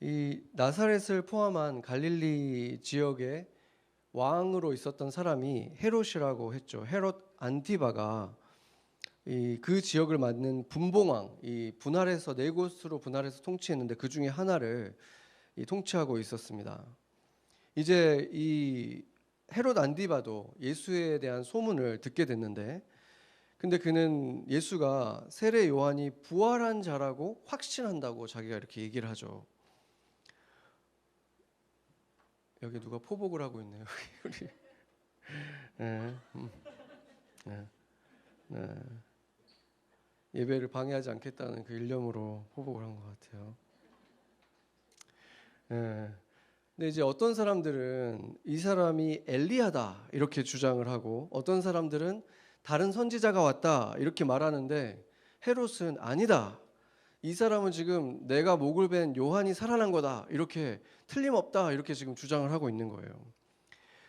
이 나사렛을 포함한 갈릴리 지역의 왕으로 있었던 사람이 헤롯이라고 했죠. 헤롯 안티바가 그 지역을 맡는 분봉왕, 이 분할해서 네 곳으로 분할해서 통치했는데 그 중에 하나를 통치하고 있었습니다. 이제 이 헤롯 안티바도 예수에 대한 소문을 듣게 됐는데, 근데 그는 예수가 세례 요한이 부활한 자라고 확신한다고 자기가 이렇게 얘기를 하죠. 여기 누가 포복을 하고 있네요. 우리 네, 네, 네. 예배를 방해하지 않겠다는 그 일념으로 포복을 한 것 같아요. 네. 근데 이제 어떤 사람들은 이 사람이 엘리야다 이렇게 주장을 하고, 어떤 사람들은 다른 선지자가 왔다 이렇게 말하는데, 헤롯은 아니다, 이 사람은 지금 내가 목을 벤 요한이 살아난 거다, 이렇게 틀림없다 이렇게 지금 주장을 하고 있는 거예요.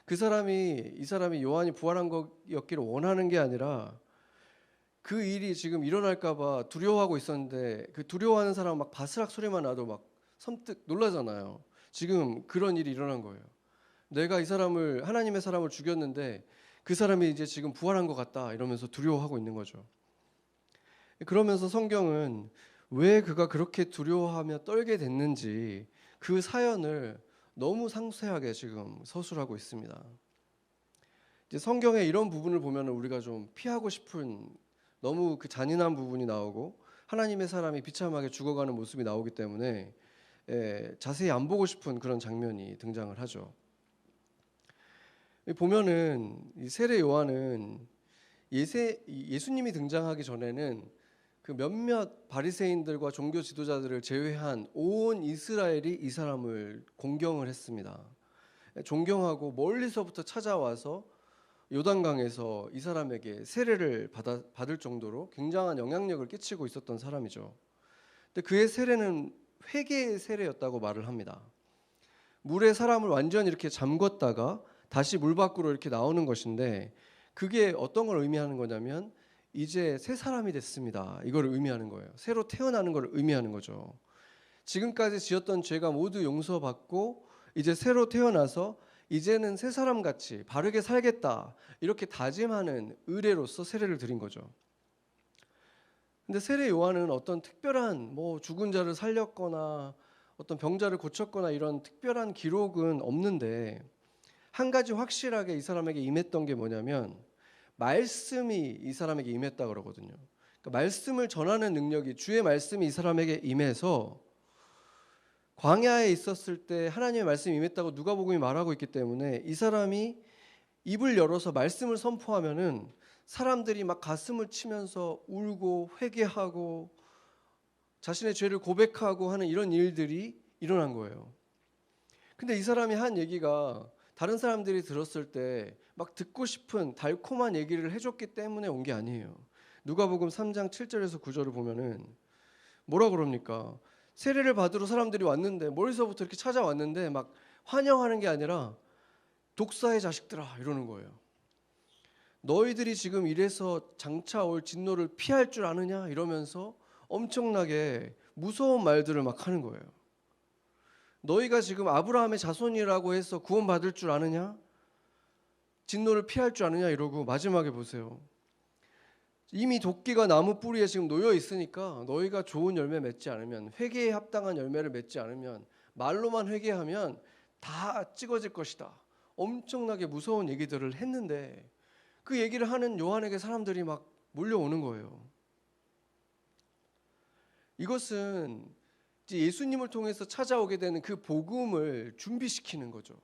이 사람이 요한이 부활한 거였기를 원하는 게 아니라 그 일이 지금 일어날까봐 두려워하고 있었는데, 그 두려워하는 사람 막 바스락 소리만 나도 막 섬뜩 놀라잖아요. 지금 그런 일이 일어난 거예요. 내가 이 사람을, 하나님의 사람을 죽였는데 그 사람이 이제 지금 부활한 것 같다 이러면서 두려워하고 있는 거죠. 그러면서 성경은 왜 그가 그렇게 두려워하며 떨게 됐는지 그 사연을 너무 상세하게 지금 서술하고 있습니다. 이제 성경의 이런 부분을 보면 우리가 좀 피하고 싶은, 너무 그 잔인한 부분이 나오고 하나님의 사람이 비참하게 죽어가는 모습이 나오기 때문에 자세히 안 보고 싶은 그런 장면이 등장을 하죠. 보면은 이 세례 요한은 예수님이 등장하기 전에는 그 몇몇 바리새인들과 종교 지도자들을 제외한 온 이스라엘이 이 사람을 공경을 했습니다. 존경하고 멀리서부터 찾아와서 요단강에서 이 사람에게 세례를 받을 정도로 굉장한 영향력을 끼치고 있었던 사람이죠. 근데 그의 세례는 회개의 세례였다고 말을 합니다. 물에 사람을 완전히 이렇게 잠궜다가 다시 물 밖으로 이렇게 나오는 것인데, 그게 어떤 걸 의미하는 거냐면 이제 새 사람이 됐습니다, 이걸 의미하는 거예요. 새로 태어나는 걸 의미하는 거죠. 지금까지 지었던 죄가 모두 용서받고 이제 새로 태어나서 이제는 새 사람같이 바르게 살겠다 이렇게 다짐하는 의례로서 세례를 드린 거죠. 근데 세례 요한은 어떤 특별한 죽은 자를 살렸거나 어떤 병자를 고쳤거나 이런 특별한 기록은 없는데, 한 가지 확실하게 이 사람에게 임했던 게 뭐냐면 말씀이 이 사람에게 임했다 그러거든요. 그러니까 말씀을 전하는 능력이, 주의 말씀이 이 사람에게 임해서 광야에 있었을 때 하나님의 말씀이 임했다고 누가복음이 말하고 있기 때문에, 이 사람이 입을 열어서 말씀을 선포하면은 사람들이 막 가슴을 치면서 울고 회개하고 자신의 죄를 고백하고 하는 이런 일들이 일어난 거예요. 근데 이 사람이 한 얘기가 다른 사람들이 들었을 때 막 듣고 싶은 달콤한 얘기를 해줬기 때문에 온 게 아니에요. 누가복음 3장 7절에서 9절을 보면은 뭐라 그럽니까? 세례를 받으러 사람들이 왔는데, 멀리서부터 이렇게 찾아왔는데 막 환영하는 게 아니라 독사의 자식들아 이러는 거예요. 너희들이 지금 이래서 장차 올 진노를 피할 줄 아느냐 이러면서 엄청나게 무서운 말들을 막 하는 거예요. 너희가 지금 아브라함의 자손이라고 해서 구원받을 줄 아느냐, 진노를 피할 줄 아느냐 이러고, 마지막에 보세요. 이미 도끼가 나무 뿌리에 지금 놓여 있으니까 너희가 좋은 열매 맺지 않으면, 회개에 합당한 열매를 맺지 않으면, 말로만 회개하면 다 찍어질 것이다, 엄청나게 무서운 얘기들을 했는데, 그 얘기를 하는 요한에게 사람들이 막 몰려오는 거예요. 이것은 이제 예수님을 통해서 찾아오게 되는 그 복음을 준비시키는 거죠.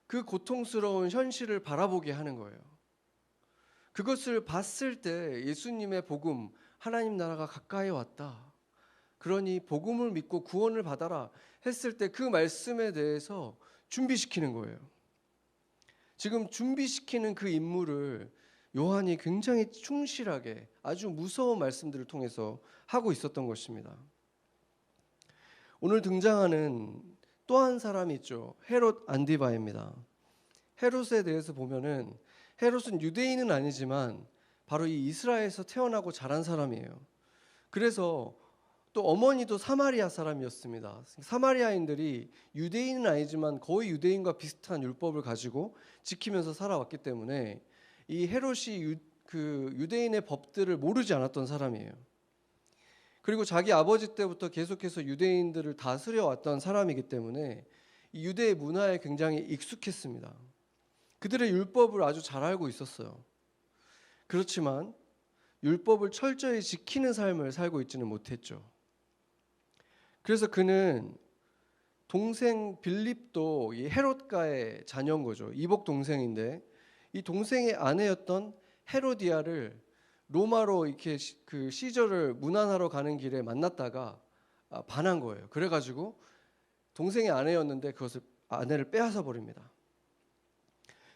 그 고통스러운 현실을 바라보게 하는 거예요. 그것을 봤을 때 예수님의 복음, 하나님 나라가 가까이 왔다, 그러니 복음을 믿고 구원을 받아라 했을 때 그 말씀에 대해서 준비시키는 거예요. 지금 준비시키는 그 임무를 요한이 굉장히 충실하게 아주 무서운 말씀들을 통해서 하고 있었던 것입니다. 오늘 등장하는 또 한 사람이 있죠. 헤롯 안디바입니다. 헤롯에 대해서 보면은, 헤롯은 유대인은 아니지만 바로 이 이스라엘에서 태어나고 자란 사람이에요. 그래서 또 어머니도 사마리아 사람이었습니다. 사마리아인들이 유대인은 아니지만 거의 유대인과 비슷한 율법을 가지고 지키면서 살아왔기 때문에 이 헤롯이 유대인의 법들을 모르지 않았던 사람이에요. 그리고 자기 아버지 때부터 계속해서 유대인들을 다스려 왔던 사람이기 때문에 이 유대의 문화에 굉장히 익숙했습니다. 그들의 율법을 아주 잘 알고 있었어요. 그렇지만 율법을 철저히 지키는 삶을 살고 있지는 못했죠. 그래서 그는 동생 빌립도 이 헤롯가의 자녀인 거죠. 이복 동생인데 이 동생의 아내였던 헤로디아를 로마로 이렇게 그 시절을 문안하러 가는 길에 만났다가 반한 거예요. 그래가지고 동생의 아내였는데 그것을 아내를 빼앗아 버립니다.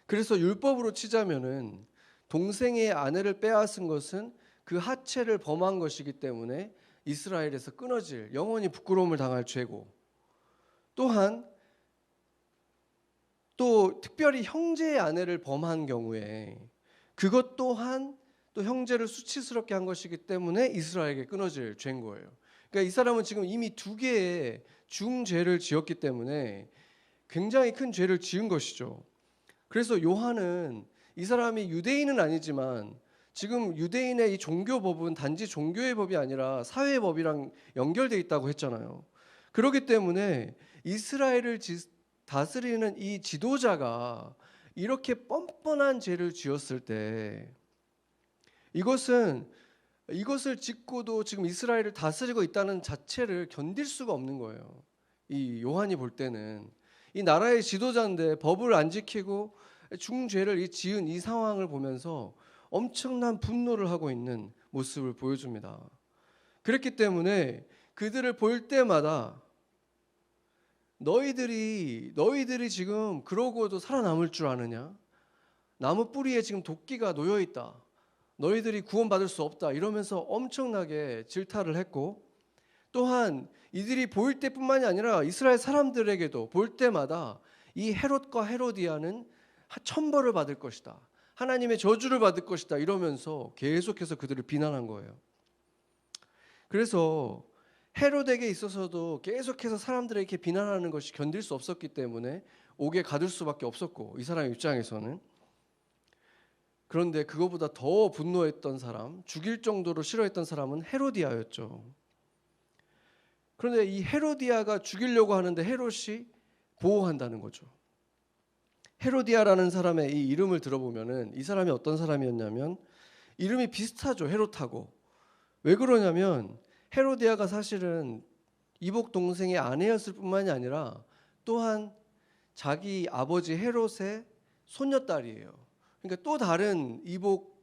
그래서 율법으로 치자면은 동생의 아내를 빼앗은 것은 그 하체를 범한 것이기 때문에 이스라엘에서 끊어질 영원히 부끄러움을 당할 죄고, 또한 또 특별히 형제의 아내를 범한 경우에 그것 또한 또 형제를 수치스럽게 한 것이기 때문에 이스라엘에게 끊어질 죄인 거예요. 그러니까 이 사람은 지금 이미 두 개의 중죄를 지었기 때문에 굉장히 큰 죄를 지은 것이죠. 그래서 요한은 이 사람이 유대인은 아니지만 지금 유대인의 이 종교법은 단지 종교의 법이 아니라 사회의 법이랑 연결되어 있다고 했잖아요. 그렇기 때문에 이스라엘을 다스리는 이 지도자가 이렇게 뻔뻔한 죄를 지었을 때 이것을 짓고도 지금 이스라엘을 다스리고 있다는 자체를 견딜 수가 없는 거예요. 이 요한이 볼 때는 이 나라의 지도자인데 법을 안 지키고 중죄를 지은 이 상황을 보면서 엄청난 분노를 하고 있는 모습을 보여줍니다. 그렇기 때문에 그들을 볼 때마다 너희들이 지금 그러고도 살아남을 줄 아느냐? 나무 뿌리에 지금 도끼가 놓여 있다. 너희들이 구원받을 수 없다. 이러면서 엄청나게 질타를 했고, 또한 이들이 보일 때뿐만이 아니라 이스라엘 사람들에게도 볼 때마다 이 헤롯과 헤로디아는 천벌을 받을 것이다. 하나님의 저주를 받을 것이다. 이러면서 계속해서 그들을 비난한 거예요. 그래서 헤롯에게 있어서도 계속해서 사람들에게 비난하는 것이 견딜 수 없었기 때문에 옥에 가둘 수밖에 없었고, 이 사람 입장에서는. 그런데 그거보다 더 분노했던 사람, 죽일 정도로 싫어했던 사람은 헤로디아였죠. 그런데 이 헤로디아가 죽이려고 하는데 헤롯이 보호한다는 거죠. 헤로디아라는 사람의 이 이름을 들어보면은 이 사람이 어떤 사람이었냐면 이름이 비슷하죠, 헤롯하고. 왜 그러냐면 헤로디아가 사실은 이복 동생의 아내였을 뿐만이 아니라 또한 자기 아버지 헤롯의 손녀딸이에요. 그러니까 또 다른 이복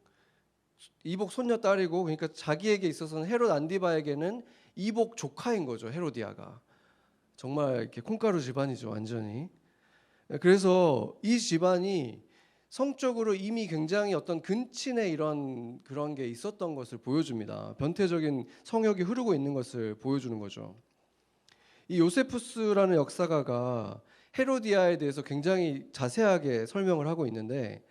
손녀딸이고, 그러니까 자기에게 있어서는 헤롯 안디바에게는 이복 조카인 거죠, 헤로디아가. 정말 이렇게 콩가루 집안이죠, 완전히. 그래서 이 집안이 성적으로 이미 굉장히 어떤 근친의 그런 게 있었던 것을 보여줍니다. 변태적인 성욕이 흐르고 있는 것을 보여주는 거죠. 이 요세푸스라는 역사가가 헤로디아에 대해서 굉장히 자세하게 설명을 하고 있는데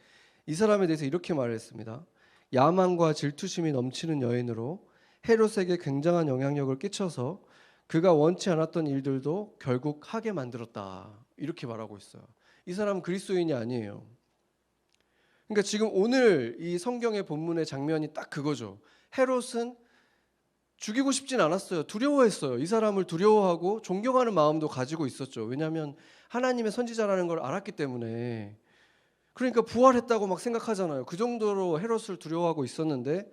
이 사람에 대해서 이렇게 말했습니다. 야망과 질투심이 넘치는 여인으로 헤롯에게 굉장한 영향력을 끼쳐서 그가 원치 않았던 일들도 결국 하게 만들었다. 이렇게 말하고 있어요. 이 사람은 그리스도인이 아니에요. 그러니까 지금 오늘 이 성경의 본문의 장면이 딱 그거죠. 헤롯은 죽이고 싶진 않았어요. 두려워했어요. 이 사람을 두려워하고 존경하는 마음도 가지고 있었죠. 왜냐하면 하나님의 선지자라는 걸 알았기 때문에. 그러니까 부활했다고 막 생각하잖아요. 그 정도로 헤롯을 두려워하고 있었는데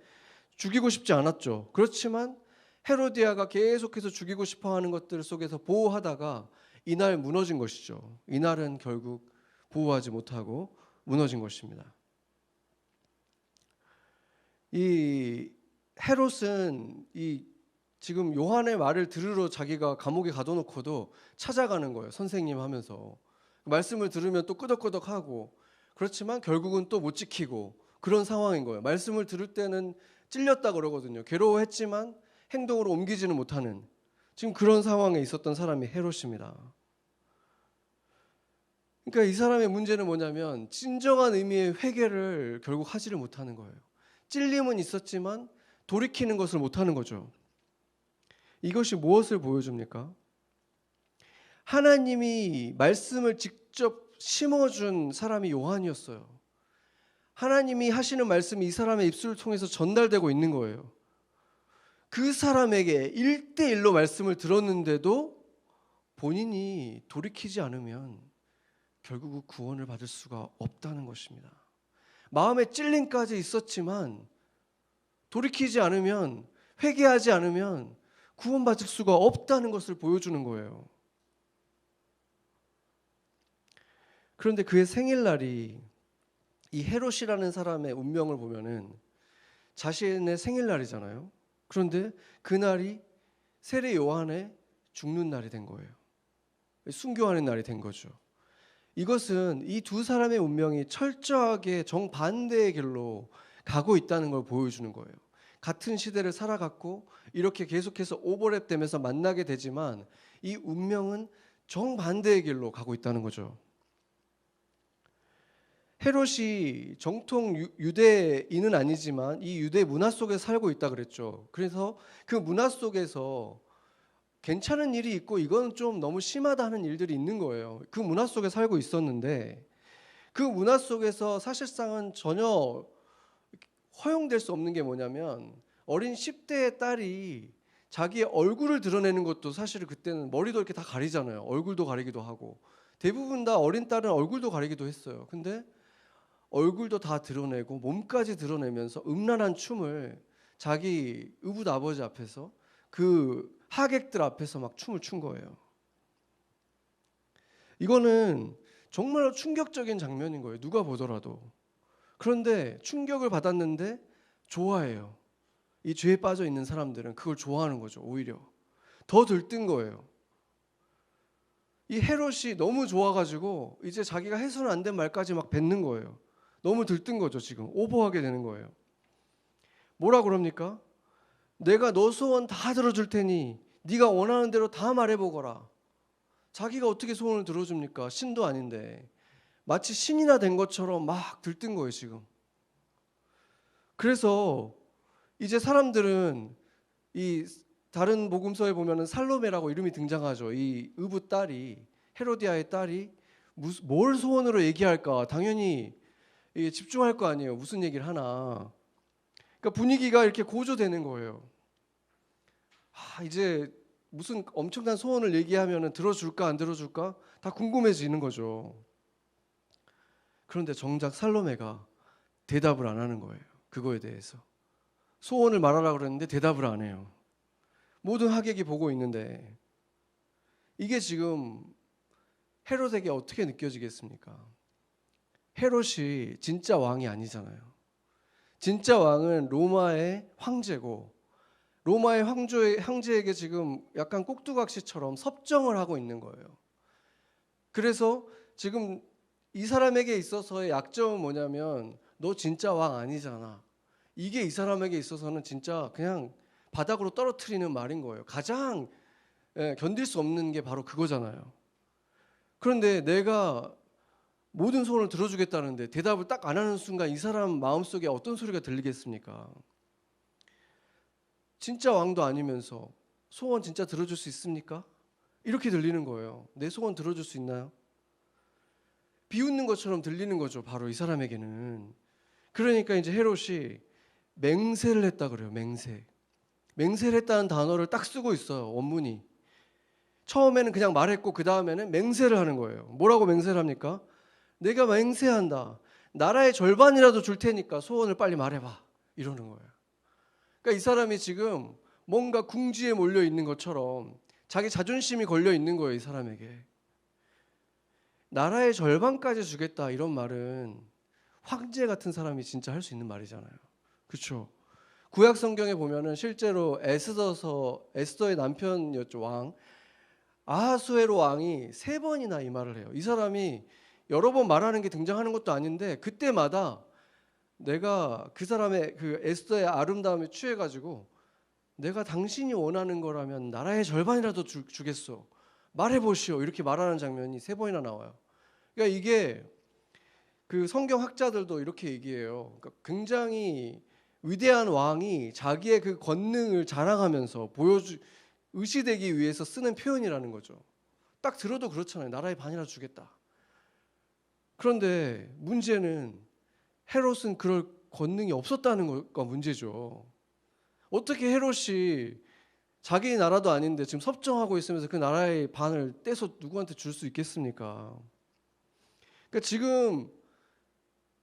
죽이고 싶지 않았죠. 그렇지만 헤로디아가 계속해서 죽이고 싶어하는 것들 속에서 보호하다가 이날 무너진 것이죠. 이날은 결국 보호하지 못하고 무너진 것입니다. 이 헤롯은 이 지금 요한의 말을 들으러 자기가 감옥에 가둬놓고도 찾아가는 거예요. 선생님 하면서 말씀을 들으면 또 끄덕끄덕하고, 그렇지만 결국은 또 못 지키고 그런 상황인 거예요. 말씀을 들을 때는 찔렸다 그러거든요. 괴로워했지만 행동으로 옮기지는 못하는 지금 그런 상황에 있었던 사람이 헤롯입니다. 그러니까 이 사람의 문제는 뭐냐면 진정한 의미의 회개를 결국 하지를 못하는 거예요. 찔림은 있었지만 돌이키는 것을 못하는 거죠. 이것이 무엇을 보여줍니까? 하나님이 말씀을 직접 심어준 사람이 요한이었어요. 하나님이 하시는 말씀이 이 사람의 입술을 통해서 전달되고 있는 거예요. 그 사람에게 1대1로 말씀을 들었는데도 본인이 돌이키지 않으면 결국 구원을 받을 수가 없다는 것입니다. 마음에 찔림까지 있었지만 돌이키지 않으면, 회개하지 않으면 구원받을 수가 없다는 것을 보여주는 거예요. 그런데 그의 생일날이, 이 헤롯이라는 사람의 운명을 보면은 자신의 생일날이잖아요. 그런데 그날이 세례 요한의 죽는 날이 된 거예요. 순교하는 날이 된 거죠. 이것은 이 두 사람의 운명이 철저하게 정반대의 길로 가고 있다는 걸 보여주는 거예요. 같은 시대를 살아갔고 이렇게 계속해서 오버랩되면서 만나게 되지만 이 운명은 정반대의 길로 가고 있다는 거죠. 헤롯이 정통 유대인은 아니지만 이 유대 문화 속에 살고 있다 그랬죠. 그래서 그 문화 속에서 괜찮은 일이 있고 이건 좀 너무 심하다 하는 일들이 있는 거예요. 그 문화 속에 살고 있었는데 그 문화 속에서 사실상은 전혀 허용될 수 없는 게 뭐냐면 어린 10대의 딸이 자기의 얼굴을 드러내는 것도 사실 그때는 머리도 이렇게 다 가리잖아요. 얼굴도 가리기도 하고 대부분 다 어린 딸은 얼굴도 가리기도 했어요. 근데 얼굴도 다 드러내고 몸까지 드러내면서 음란한 춤을 자기 의붓 아버지 앞에서 그 하객들 앞에서 막 춤을 춘 거예요. 이거는 정말로 충격적인 장면인 거예요. 누가 보더라도. 그런데 충격을 받았는데 좋아해요. 이 죄에 빠져 있는 사람들은 그걸 좋아하는 거죠. 오히려 더 들뜬 거예요. 이 헤롯이 너무 좋아가지고 이제 자기가 해서는 안 된 말까지 막 뱉는 거예요. 너무 들뜬 거죠. 지금 오버하게 되는 거예요. 뭐라 그럽니까? 내가 너 소원 다 들어줄 테니 네가 원하는 대로 다 말해보거라. 자기가 어떻게 소원을 들어줍니까? 신도 아닌데 마치 신이나 된 것처럼 막 들뜬 거예요. 지금. 그래서 이제 사람들은 이 다른 복음서에 보면은 살로메라고 이름이 등장하죠. 이 의붓 딸이, 헤로디아의 딸이 뭘 소원으로 얘기할까? 당연히 집중할 거 아니에요. 무슨 얘기를 하나. 그러니까 분위기가 이렇게 고조되는 거예요. 이제 무슨 엄청난 소원을 얘기하면 들어줄까 안 들어줄까 다 궁금해지는 거죠. 그런데 정작 살로메가 대답을 안 하는 거예요. 그거에 대해서. 소원을 말하라 그랬는데 대답을 안 해요. 모든 하객이 보고 있는데 이게 지금 헤롯에게 어떻게 느껴지겠습니까? 헤롯이 진짜 왕이 아니잖아요. 진짜 왕은 로마의 황제고 로마의 황제에게 지금 약간 꼭두각시처럼 섭정을 하고 있는 거예요. 그래서 지금 이 사람에게 있어서의 약점은 뭐냐면 너 진짜 왕 아니잖아. 이게 이 사람에게 있어서는 진짜 그냥 바닥으로 떨어뜨리는 말인 거예요. 가장 견딜 수 없는 게 바로 그거잖아요. 그런데 내가 모든 소원을 들어주겠다는데 대답을 딱 안 하는 순간 이 사람 마음속에 어떤 소리가 들리겠습니까? 진짜 왕도 아니면서 소원 진짜 들어줄 수 있습니까? 이렇게 들리는 거예요. 내 소원 들어줄 수 있나요? 비웃는 것처럼 들리는 거죠. 바로 이 사람에게는. 그러니까 이제 헤롯이 맹세를 했다 그래요. 맹세를 했다는 단어를 딱 쓰고 있어요. 원문이. 처음에는 그냥 말했고 그 다음에는 맹세를 하는 거예요. 뭐라고 맹세를 합니까? 내가 맹세한다. 나라의 절반이라도 줄 테니까 소원을 빨리 말해봐. 이러는 거예요. 그러니까 이 사람이 지금 뭔가 궁지에 몰려 있는 것처럼 자기 자존심이 걸려 있는 거예요. 이 사람에게. 나라의 절반까지 주겠다 이런 말은 황제 같은 사람이 진짜 할 수 있는 말이잖아요. 그렇죠? 구약 성경에 보면은 실제로 에스더의 남편이었죠. 왕 아하수에로 왕이 3번이나 이 말을 해요. 이 사람이 여러 번 말하는 게 등장하는 것도 아닌데 그때마다 내가 그 사람의 그 에스더의 아름다움에 취해가지고 내가 당신이 원하는 거라면 나라의 절반이라도 주겠소. 말해보시오. 이렇게 말하는 장면이 3번이나 나와요. 그러니까 이게 그 성경 학자들도 이렇게 얘기해요. 그러니까 굉장히 위대한 왕이 자기의 그 권능을 자랑하면서 의시되기 위해서 쓰는 표현이라는 거죠. 딱 들어도 그렇잖아요. 나라의 반이라 주겠다. 그런데 문제는 헤롯은 그럴 권능이 없었다는 거가 문제죠. 어떻게 헤롯이 자기 나라도 아닌데 지금 섭정하고 있으면서 그 나라의 반을 떼서 누구한테 줄 수 있겠습니까? 그러니까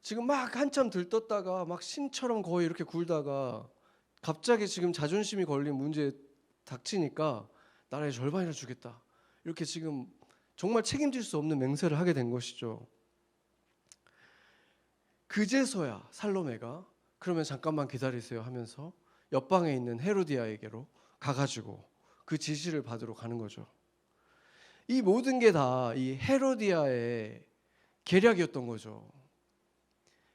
지금 막 한참 들떴다가 막 신처럼 거의 이렇게 굴다가 갑자기 지금 자존심이 걸린 문제에 닥치니까 나라의 절반이나 주겠다. 이렇게 지금 정말 책임질 수 없는 맹세를 하게 된 것이죠. 그제서야 살로메가 그러면 잠깐만 기다리세요 하면서 옆방에 있는 헤로디아에게로 가가지고 그 지시를 받으러 가는 거죠. 이 모든 게 다 이 헤로디아의 계략이었던 거죠.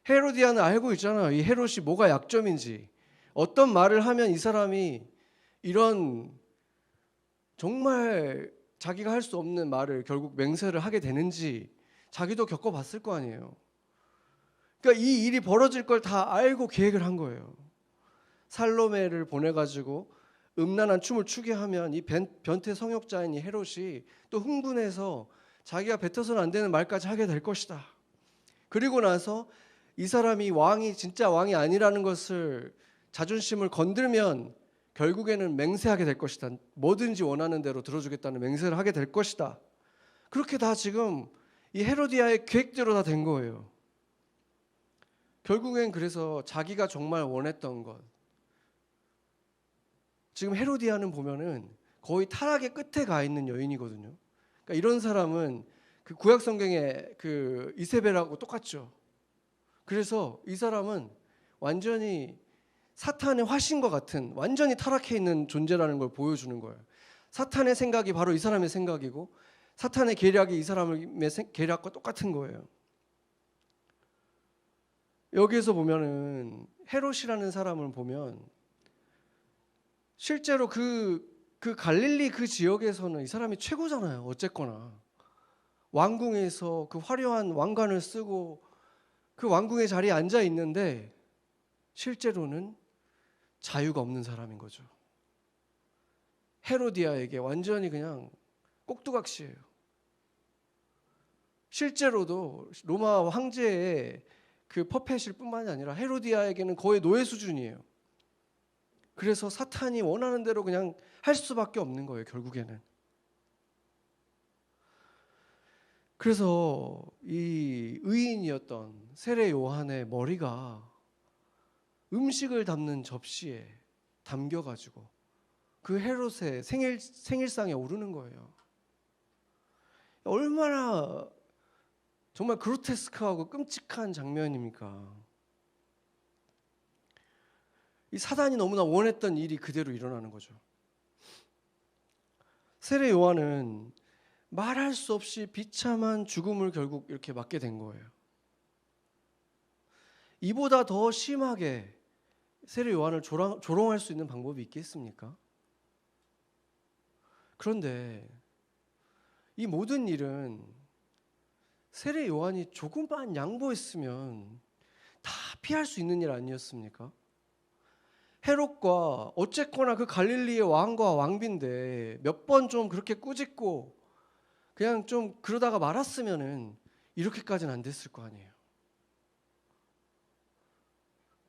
헤로디아는 알고 있잖아요. 이 헤롯이 뭐가 약점인지, 어떤 말을 하면 이 사람이 이런 정말 자기가 할 수 없는 말을 결국 맹세를 하게 되는지 자기도 겪어봤을 거 아니에요. 그러니까 이 일이 벌어질 걸 다 알고 계획을 한 거예요. 살로메를 보내가지고 음란한 춤을 추게 하면 이 변태 성욕자인 이 헤롯이 또 흥분해서 자기가 뱉어서는 안 되는 말까지 하게 될 것이다. 그리고 나서 이 사람이 왕이 진짜 왕이 아니라는 것을 자존심을 건들면 결국에는 맹세하게 될 것이다. 뭐든지 원하는 대로 들어주겠다는 맹세를 하게 될 것이다. 그렇게 다 지금 이 헤로디아의 계획대로 다 된 거예요. 결국엔 그래서 자기가 정말 원했던 것. 지금 헤로디아는 보면은 거의 타락의 끝에 가 있는 여인이거든요. 그러니까 이런 사람은 그 구약 성경의 그 이세벨하고 똑같죠. 그래서 이 사람은 완전히 사탄의 화신과 같은 완전히 타락해 있는 존재라는 걸 보여주는 거예요. 사탄의 생각이 바로 이 사람의 생각이고 사탄의 계략이 이 사람의 계략과 똑같은 거예요. 여기에서 보면은 헤롯이라는 사람을 보면 실제로 그 갈릴리 그 지역에서는 이 사람이 최고잖아요. 어쨌거나 왕궁에서 그 화려한 왕관을 쓰고 그 왕궁의 자리에 앉아 있는데 실제로는 자유가 없는 사람인 거죠. 헤로디아에게 완전히 그냥 꼭두각시예요. 실제로도 로마 황제의 그 퍼펫일 뿐만이 아니라 헤로디아에게는 거의 노예 수준이에요. 그래서 사탄이 원하는 대로 그냥 할 수밖에 없는 거예요, 결국에는. 그래서 이 의인이었던 세례 요한의 머리가 음식을 담는 접시에 담겨가지고 그 헤롯의 생일상에 오르는 거예요. 얼마나 정말 그로테스크하고 끔찍한 장면입니까? 이 사단이 너무나 원했던 일이 그대로 일어나는 거죠. 세례 요한은 말할 수 없이 비참한 죽음을 결국 이렇게 맞게 된 거예요. 이보다 더 심하게 세례 요한을 조롱할 수 있는 방법이 있겠습니까? 그런데 이 모든 일은 세례 요한이 조금만 양보했으면 다 피할 수 있는 일 아니었습니까? 헤롯과 어쨌거나 그 갈릴리의 왕과 왕비인데 몇 번 좀 그렇게 꾸짖고 그냥 좀 그러다가 말았으면은 이렇게까지는 안 됐을 거 아니에요.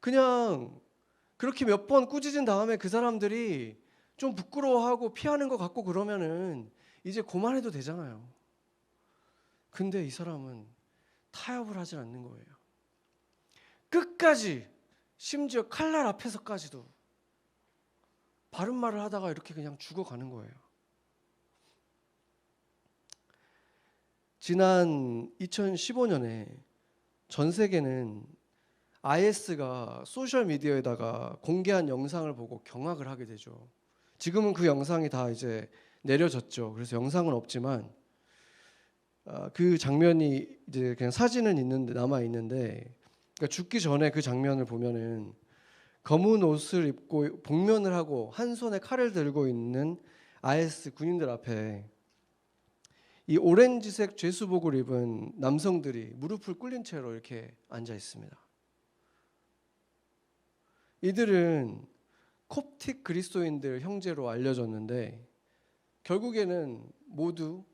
그냥 그렇게 몇 번 꾸짖은 다음에 그 사람들이 좀 부끄러워하고 피하는 것 같고 그러면은 이제 그만해도 되잖아요. 근데 이 사람은 타협을 하진 않는 거예요. 끝까지 심지어 칼날 앞에서까지도 바른 말을 하다가 이렇게 그냥 죽어가는 거예요. 지난 2015년에 전 세계는 IS가 소셜미디어에다가 공개한 영상을 보고 경악을 하게 되죠. 지금은 그 영상이 다 이제 내려졌죠. 그래서 영상은 없지만 그 장면이 이제 그냥 사진은 있는데 남아 있는데, 그러니까 죽기 전에 그 장면을 보면은 검은 옷을 입고 복면을 하고 한 손에 칼을 들고 있는 IS 군인들 앞에 이 오렌지색 죄수복을 입은 남성들이 무릎을 꿇린 채로 이렇게 앉아 있습니다. 이들은 콥틱 그리스도인들 형제로 알려졌는데 결국에는 모두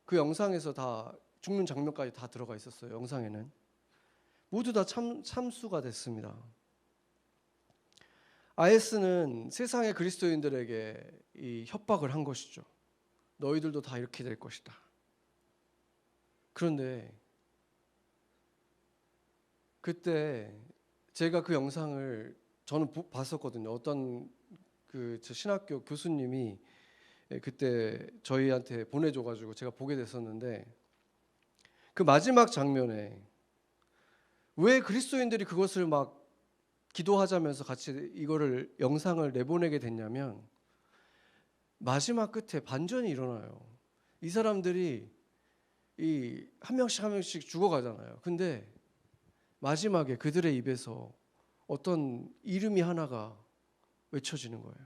그 영상에서 다 죽는 장면까지 다 들어가 있었어요. 영상에는 모두 다 참수가 됐습니다. IS는 세상의 그리스도인들에게 이 협박을 한 것이죠. 너희들도 다 이렇게 될 것이다. 그런데 그때 제가 그 영상을 저는 봤었거든요. 어떤 그 신학교 교수님이 그때 저희한테 보내줘가지고 제가 보게 됐었는데, 그 마지막 장면에 왜 그리스도인들이 그것을 막 기도하자면서 같이 이거를 영상을 내보내게 됐냐면, 마지막 끝에 반전이 일어나요. 이 사람들이 이 한 명씩 한 명씩 죽어가잖아요. 근데 마지막에 그들의 입에서 어떤 이름이 하나가 외쳐지는 거예요.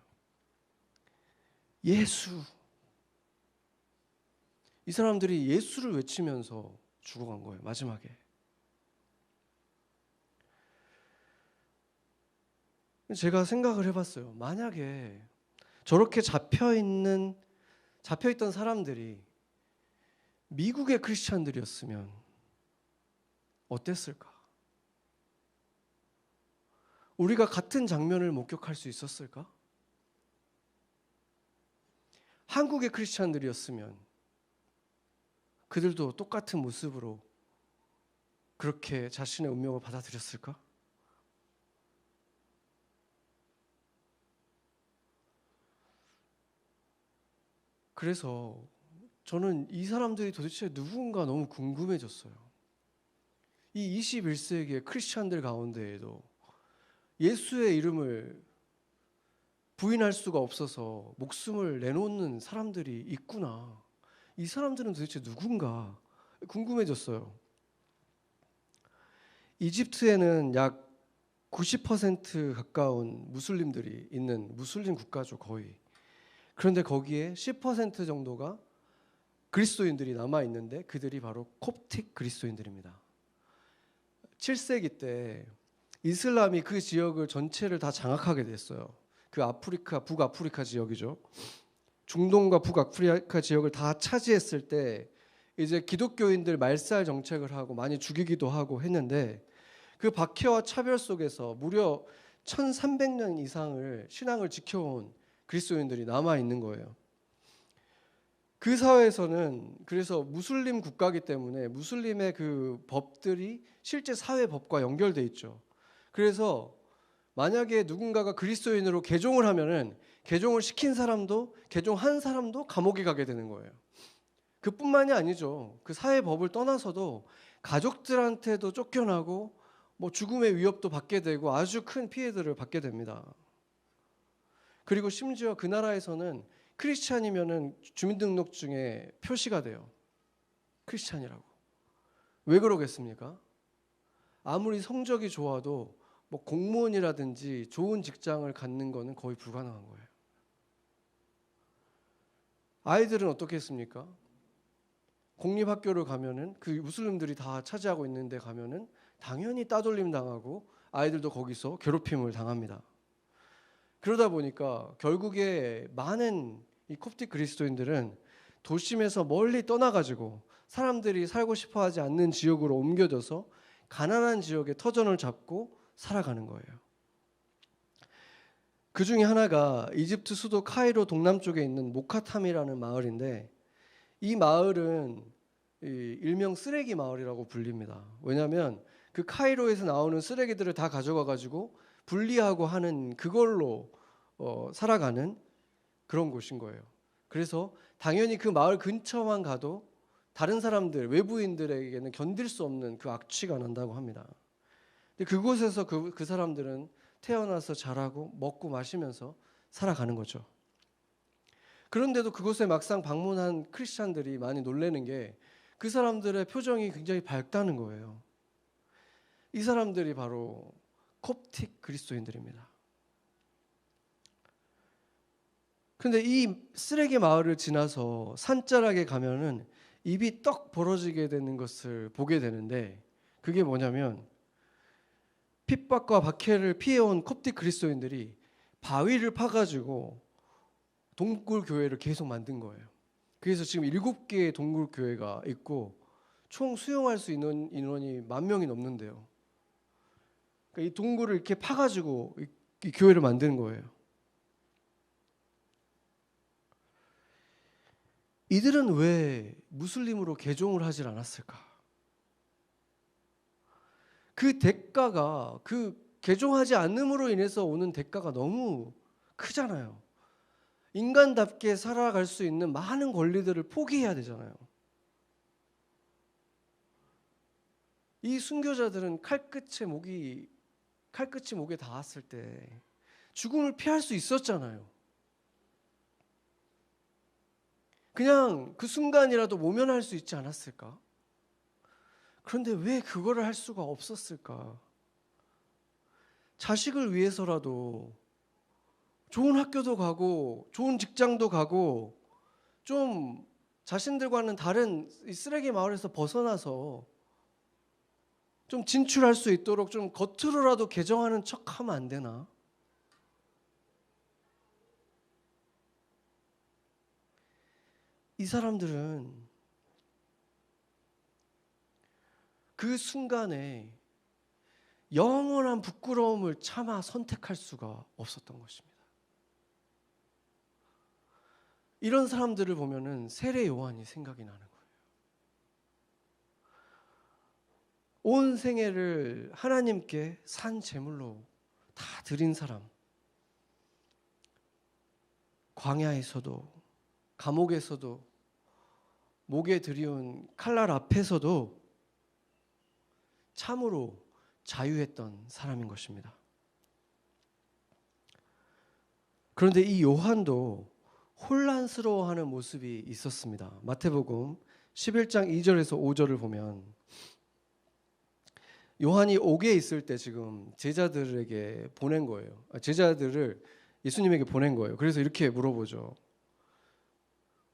예수. 이 사람들이 예수를 외치면서 죽어간 거예요. 마지막에. 제가 생각을 해봤어요. 만약에 저렇게 잡혀있던 사람들이 미국의 크리스찬들이었으면 어땠을까? 우리가 같은 장면을 목격할 수 있었을까? 한국의 크리스찬들이었으면 그들도 똑같은 모습으로 그렇게 자신의 운명을 받아들였을까? 그래서 저는 이 사람들이 도대체 누군가 너무 궁금해졌어요. 이 21세기의 크리스찬들 가운데에도 예수의 이름을 부인할 수가 없어서 목숨을 내놓는 사람들이 있구나. 이 사람들은 도대체 누군가 궁금해졌어요. 이집트에는 약 90% 가까운 무슬림들이 있는 무슬림 국가죠, 거의. 그런데 거기에 10% 정도가 그리스도인들이 남아 있는데 그들이 바로 콥틱 그리스도인들입니다. 7세기 때 이슬람이 그 지역을 전체를 다 장악하게 됐어요. 그 아프리카, 북아프리카 지역이죠. 중동과 북아프리카 지역을 다 차지했을 때 이제 기독교인들 말살 정책을 하고 많이 죽이기도 하고 했는데, 그 박해와 차별 속에서 무려 1300년 이상을 신앙을 지켜온 그리스도인들이 남아 있는 거예요. 그 사회에서는 그래서 무슬림 국가이기 때문에 무슬림의 그 법들이 실제 사회 법과 연결돼 있죠. 그래서 만약에 누군가가 그리스도인으로 개종을 하면은 개종을 시킨 사람도, 개종한 사람도 감옥에 가게 되는 거예요. 그뿐만이 아니죠. 그 사회 법을 떠나서도 가족들한테도 쫓겨나고 뭐 죽음의 위협도 받게 되고 아주 큰 피해들을 받게 됩니다. 그리고 심지어 그 나라에서는 크리스찬이면은 주민등록증에 표시가 돼요. 크리스찬이라고. 왜 그러겠습니까? 아무리 성적이 좋아도 뭐 공무원이라든지 좋은 직장을 갖는 거는 거의 불가능한 거예요. 아이들은 어떻게 했습니까? 공립학교를 가면은 그 무슬림들이 다 차지하고 있는데 가면은 당연히 따돌림 당하고 아이들도 거기서 괴롭힘을 당합니다. 그러다 보니까 결국에 많은 이 콥틱 그리스도인들은 도심에서 멀리 떠나가지고 사람들이 살고 싶어하지 않는 지역으로 옮겨져서 가난한 지역에 터전을 잡고 살아가는 거예요. 그 중에 하나가 이집트 수도 카이로 동남쪽에 있는 모카탐이라는 마을인데, 이 마을은 일명 쓰레기 마을이라고 불립니다. 왜냐하면 그 카이로에서 나오는 쓰레기들을 다 가져가 가지고 분리하고 하는 그걸로 살아가는 그런 곳인 거예요. 그래서 당연히 그 마을 근처만 가도 다른 사람들, 외부인들에게는 견딜 수 없는 그 악취가 난다고 합니다. 근데 그곳에서 그 사람들은 태어나서 자라고 먹고 마시면서 살아가는 거죠. 그런데도 그곳에 막상 방문한 크리스찬들이 많이 놀라는 게 그 사람들의 표정이 굉장히 밝다는 거예요. 이 사람들이 바로 콥틱 그리스도인들입니다. 그런데 이 쓰레기 마을을 지나서 산자락에 가면은 입이 떡 벌어지게 되는 것을 보게 되는데, 그게 뭐냐면 핍박과 박해를 피해온 콥틱 그리스도인들이 바위를 파가지고 동굴 교회를 계속 만든 거예요. 그래서 지금 7개의 동굴 교회가 있고 총 수용할 수 있는 인원이 10,000명이 넘는데요. 그러니까 이 동굴을 이렇게 파가지고 이 교회를 만드는 거예요. 이들은 왜 무슬림으로 개종을 하질 않았을까? 그 대가가, 그 개종하지 않음으로 인해서 오는 대가가 너무 크잖아요. 인간답게 살아갈 수 있는 많은 권리들을 포기해야 되잖아요. 이 순교자들은 칼끝이 목에 닿았을 때 죽음을 피할 수 있었잖아요. 그냥 그 순간이라도 모면할 수 있지 않았을까? 그런데 왜 그거를 할 수가 없었을까? 자식을 위해서라도 좋은 학교도 가고 좋은 직장도 가고 좀 자신들과는 다른 이 쓰레기 마을에서 벗어나서 좀 진출할 수 있도록 좀 겉으로라도 개정하는 척하면 안 되나? 이 사람들은 그 순간에 영원한 부끄러움을 참아 선택할 수가 없었던 것입니다. 이런 사람들을 보면은 세례 요한이 생각이 나는 거예요. 온 생애를 하나님께 산 제물로 다 드린 사람, 광야에서도 감옥에서도 목에 들이운 칼날 앞에서도 참으로 자유했던 사람인 것입니다. 그런데 이 요한도 혼란스러워하는 모습이 있었습니다. 마태복음 11장 2절에서 5절을 보면 요한이 옥에 있을 때 지금 제자들에게 보낸 거예요. 제자들을 예수님에게 보낸 거예요. 그래서 이렇게 물어보죠.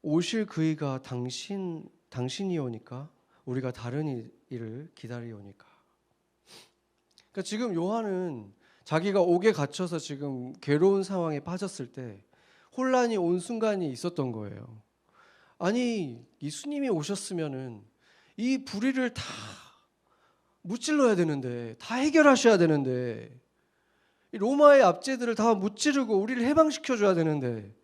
오실 그이가 당신이오니까 우리가 다른 일을 기다리오니까. 그러니까 지금 요한은 자기가 옥에 갇혀서 지금 괴로운 상황에 빠졌을 때 혼란이 온 순간이 있었던 거예요. 아니, 예수님이 오셨으면은 이 불의를 다 무찔러야 되는데, 다 해결하셔야 되는데, 로마의 압제들을 다 무찌르고 우리를 해방시켜줘야 되는데,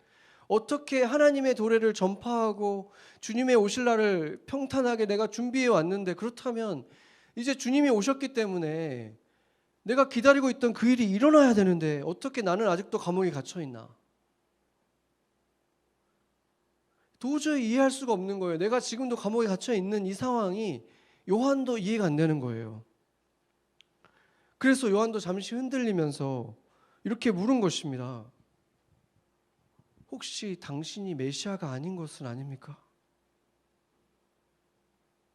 어떻게 하나님의 도래를 전파하고 주님의 오실 날을 평탄하게 내가 준비해 왔는데, 그렇다면 이제 주님이 오셨기 때문에 내가 기다리고 있던 그 일이 일어나야 되는데 어떻게 나는 아직도 감옥에 갇혀 있나? 도저히 이해할 수가 없는 거예요. 내가 지금도 감옥에 갇혀 있는 이 상황이 요한도 이해가 안 되는 거예요. 그래서 요한도 잠시 흔들리면서 이렇게 물은 것입니다. 혹시 당신이 메시아가 아닌 것은 아닙니까?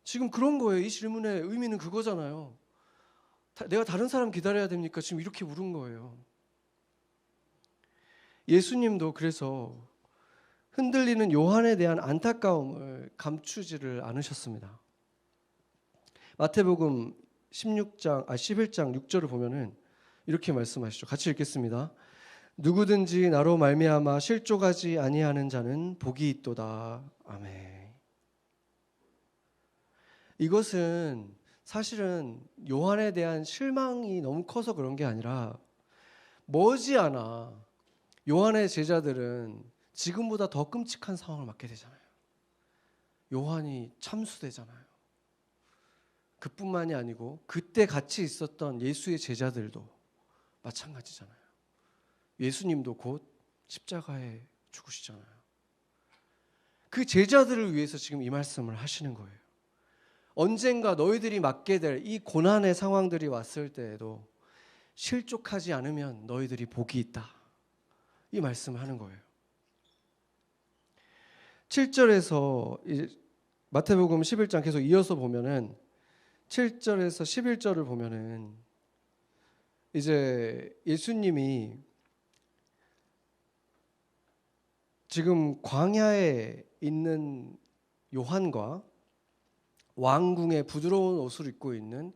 지금 그런 거예요. 이 질문의 의미는 그거잖아요. 내가 다른 사람 기다려야 됩니까? 지금 이렇게 물은 거예요. 예수님도 그래서 흔들리는 요한에 대한 안타까움을 감추지를 않으셨습니다. 마태복음 11장 6절을 보면은 이렇게 말씀하시죠. 같이 읽겠습니다. 누구든지 나로 말미암아 실족하지 아니하는 자는 복이 있도다. 아멘. 이것은 사실은 요한에 대한 실망이 너무 커서 그런 게 아니라 머지않아 요한의 제자들은 지금보다 더 끔찍한 상황을 맞게 되잖아요. 요한이 참수되잖아요. 그뿐만이 아니고 그때 같이 있었던 예수의 제자들도 마찬가지잖아요. 예수님도 곧 십자가에 죽으시잖아요. 그 제자들을 위해서 지금 이 말씀을 하시는 거예요. 언젠가 너희들이 맞게 될 이 고난의 상황들이 왔을 때에도 실족하지 않으면 너희들이 복이 있다. 이 말씀을 하는 거예요. 7절에서 마태복음 11장 계속 이어서 보면은 7절에서 11절을 보면은 이제 예수님이 지금 광야에 있는 요한과 왕궁의 부드러운 옷을 입고 있는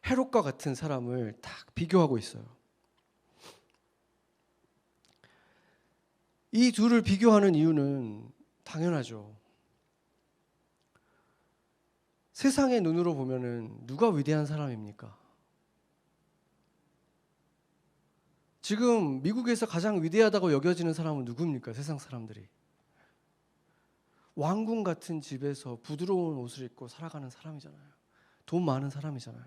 헤롯과 같은 사람을 딱 비교하고 있어요. 이 둘을 비교하는 이유는 당연하죠. 세상의 눈으로 보면은 누가 위대한 사람입니까? 지금 미국에서 가장 위대하다고 여겨지는 사람은 누굽니까? 세상 사람들이. 왕궁 같은 집에서 부드러운 옷을 입고 살아가는 사람이잖아요. 돈 많은 사람이잖아요.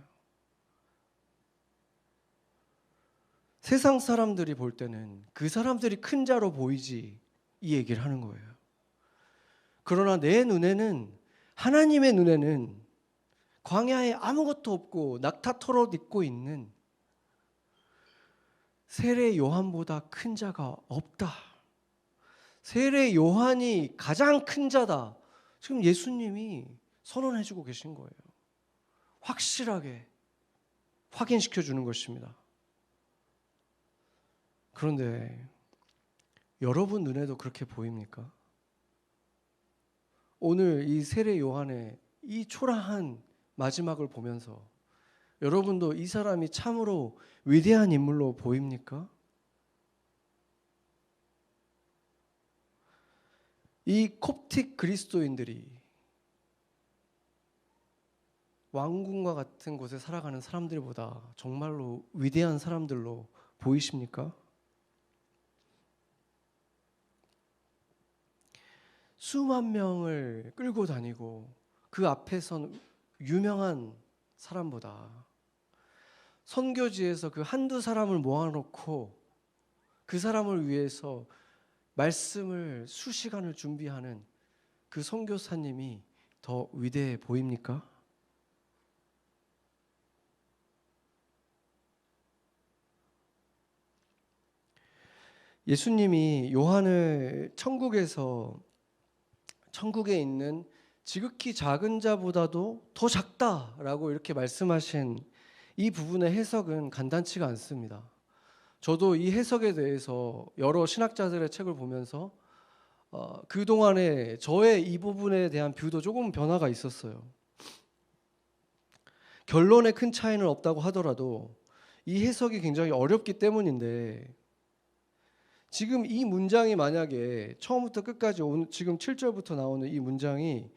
세상 사람들이 볼 때는 그 사람들이 큰 자로 보이지, 이 얘기를 하는 거예요. 그러나 내 눈에는, 하나님의 눈에는 광야에 아무것도 없고 낙타 털옷 입고 있는 세례 요한보다 큰 자가 없다. 세례 요한이 가장 큰 자다. 지금 예수님이 선언해주고 계신 거예요. 확실하게 확인시켜 주는 것입니다. 그런데 여러분 눈에도 그렇게 보입니까? 오늘 이 세례 요한의 이 초라한 마지막을 보면서 여러분도 이 사람이 참으로 위대한 인물로 보입니까? 이 콥틱 그리스도인들이 왕궁과 같은 곳에 살아가는 사람들보다 정말로 위대한 사람들로 보이십니까? 수만 명을 끌고 다니고 그 앞에선 유명한 사람보다 선교지에서 그 한두 사람을 모아놓고 그 사람을 위해서 말씀을 수시간을 준비하는 그 선교사님이 더 위대해 보입니까? 예수님이 요한을 천국에 있는 지극히 작은 자보다도 더 작다라고 이렇게 말씀하신 이 부분의 해석은 간단치가 않습니다. 저도 이 해석에 대해서 여러 신학자들의 책을 보면서 그동안에 저의 이 부분에 대한 뷰도 조금 변화가 있었어요. 결론에 큰 차이는 없다고 하더라도 이 해석이 굉장히 어렵기 때문인데, 지금 이 문장이 만약에 처음부터 끝까지 지금 7절부터 나오는 이 문장이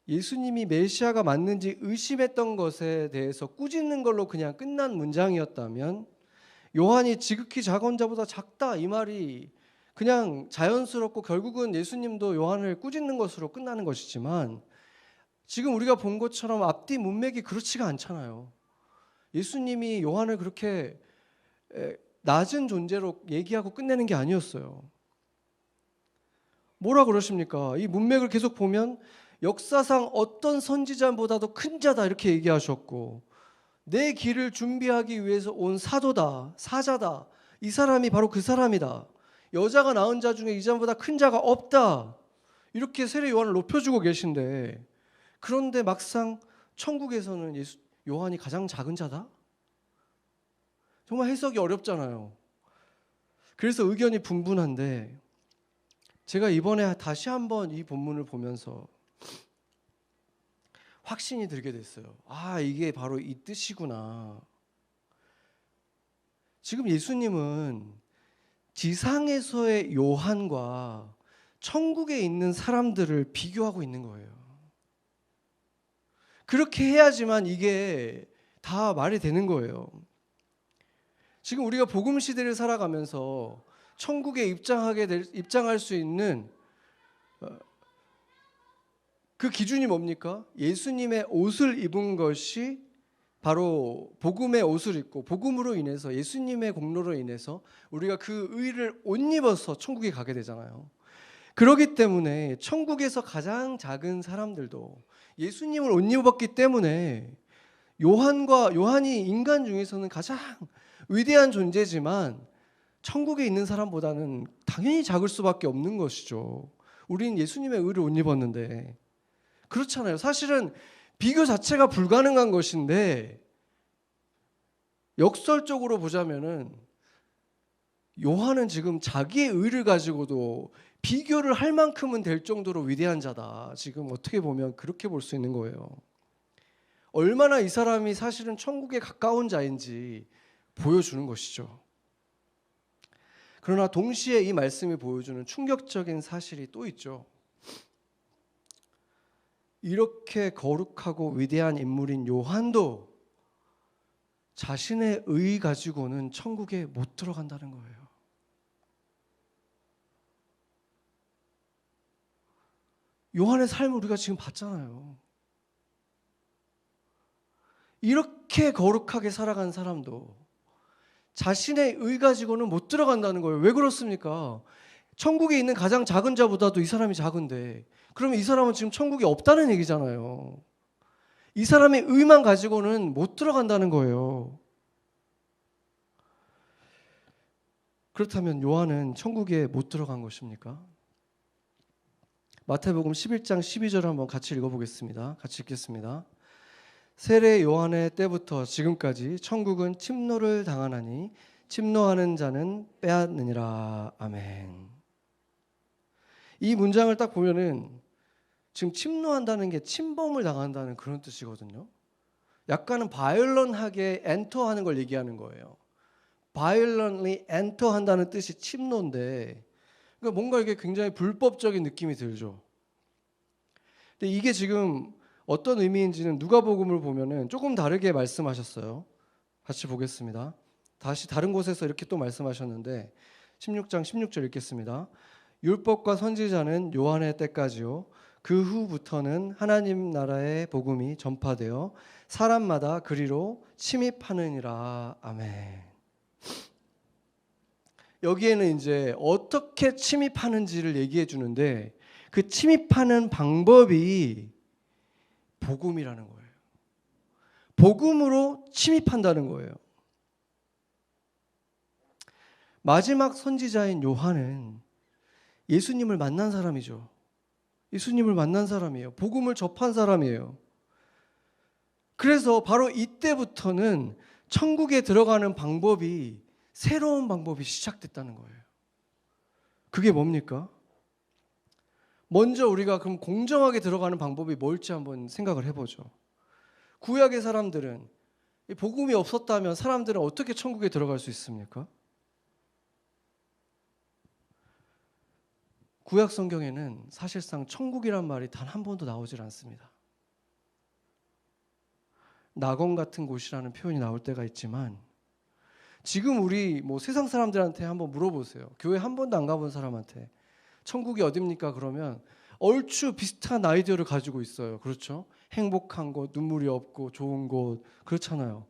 예수님이 메시아가 맞는지 의심했던 것에 대해서 꾸짖는 걸로 그냥 끝난 문장이었다면, 요한이 지극히 작은 자보다 작다 이 말이 그냥 자연스럽고 결국은 예수님도 요한을 꾸짖는 것으로 끝나는 것이지만, 지금 우리가 본 것처럼 앞뒤 문맥이 그렇지가 않잖아요. 예수님이 요한을 그렇게 낮은 존재로 얘기하고 끝내는 게 아니었어요. 뭐라 그러십니까? 이 문맥을 계속 보면 역사상 어떤 선지자보다도 큰 자다 이렇게 얘기하셨고, 내 길을 준비하기 위해서 온 사도다, 사자다, 이 사람이 바로 그 사람이다, 여자가 낳은 자 중에 이 사람보다 큰 자가 없다, 이렇게 세례 요한을 높여주고 계신데, 그런데 막상 천국에서는 요한이 가장 작은 자다? 정말 해석이 어렵잖아요. 그래서 의견이 분분한데, 제가 이번에 다시 한번 이 본문을 보면서 확신이 들게 됐어요. 아, 이게 바로 이 뜻이구나. 지금 예수님은 지상에서의 요한과 천국에 있는 사람들을 비교하고 있는 거예요. 그렇게 해야지만 이게 다 말이 되는 거예요. 지금 우리가 복음 시대를 살아가면서 천국에 입장할 수 있는 그 기준이 뭡니까? 예수님의 옷을 입은 것이 바로 복음의 옷을 입고, 복음으로 인해서, 예수님의 공로로 인해서 우리가 그 의를 옷 입어서 천국에 가게 되잖아요. 그렇기 때문에 천국에서 가장 작은 사람들도 예수님을 옷 입었기 때문에 요한이 인간 중에서는 가장 위대한 존재지만 천국에 있는 사람보다는 당연히 작을 수밖에 없는 것이죠. 우리는 예수님의 의를 옷 입었는데. 그렇잖아요. 사실은 비교 자체가 불가능한 것인데, 역설적으로 보자면은 요한은 지금 자기의 의를 가지고도 비교를 할 만큼은 될 정도로 위대한 자다. 지금 어떻게 보면 그렇게 볼 수 있는 거예요. 얼마나 이 사람이 사실은 천국에 가까운 자인지 보여주는 것이죠. 그러나 동시에 이 말씀이 보여주는 충격적인 사실이 또 있죠. 이렇게 거룩하고 위대한 인물인 요한도 자신의 의 가지고는 천국에 못 들어간다는 거예요. 요한의 삶을 우리가 지금 봤잖아요. 이렇게 거룩하게 살아간 사람도 자신의 의 가지고는 못 들어간다는 거예요. 왜 그렇습니까? 천국에 있는 가장 작은 자보다도 이 사람이 작은데, 그러면 이 사람은 지금 천국에 없다는 얘기잖아요. 이 사람의 의만 가지고는 못 들어간다는 거예요. 그렇다면 요한은 천국에 못 들어간 것입니까? 마태복음 11장 12절 한번 같이 읽어보겠습니다. 같이 읽겠습니다. 세례 요한의 때부터 지금까지 천국은 침노를 당하나니 침노하는 자는 빼앗느니라. 아멘. 이 문장을 딱 보면은 지금 침노한다는 게 침범을 당한다는 그런 뜻이거든요. 약간은 바이올런하게 엔터하는 걸 얘기하는 거예요. violently enter 한다는 뜻이 침노인데, 그러니까 뭔가 이게 굉장히 불법적인 느낌이 들죠. 근데 이게 지금 어떤 의미인지는 누가복음을 보면은 조금 다르게 말씀하셨어요. 같이 보겠습니다. 다시 다른 곳에서 이렇게 또 말씀하셨는데 16장 16절 읽겠습니다. 율법과 선지자는 요한의 때까지요. 그 후부터는 하나님 나라의 복음이 전파되어 사람마다 그리로 침입하느니라. 아멘. 여기에는 이제 어떻게 침입하는지를 얘기해 주는데, 그 침입하는 방법이 복음이라는 거예요. 복음으로 침입한다는 거예요. 마지막 선지자인 요한은 예수님을 만난 사람이죠. 예수님을 만난 사람이에요. 복음을 접한 사람이에요. 그래서 바로 이때부터는 천국에 들어가는 방법이, 새로운 방법이 시작됐다는 거예요. 그게 뭡니까? 먼저 우리가 그럼 공정하게 들어가는 방법이 뭘지 한번 생각을 해보죠. 구약의 사람들은, 복음이 없었다면 사람들은 어떻게 천국에 들어갈 수 있습니까? 구약 성경에는 사실상 천국이란 말이 단 한 번도 나오질 않습니다. 낙원 같은 곳이라는 표현이 나올 때가 있지만, 지금 우리 세상 사람들한테 한번 물어보세요. 교회 한 번도 안 가본 사람한테 천국이 어딥니까? 그러면 얼추 비슷한 아이디어를 가지고 있어요. 그렇죠? 행복한 곳, 눈물이 없고 좋은 곳, 그렇잖아요.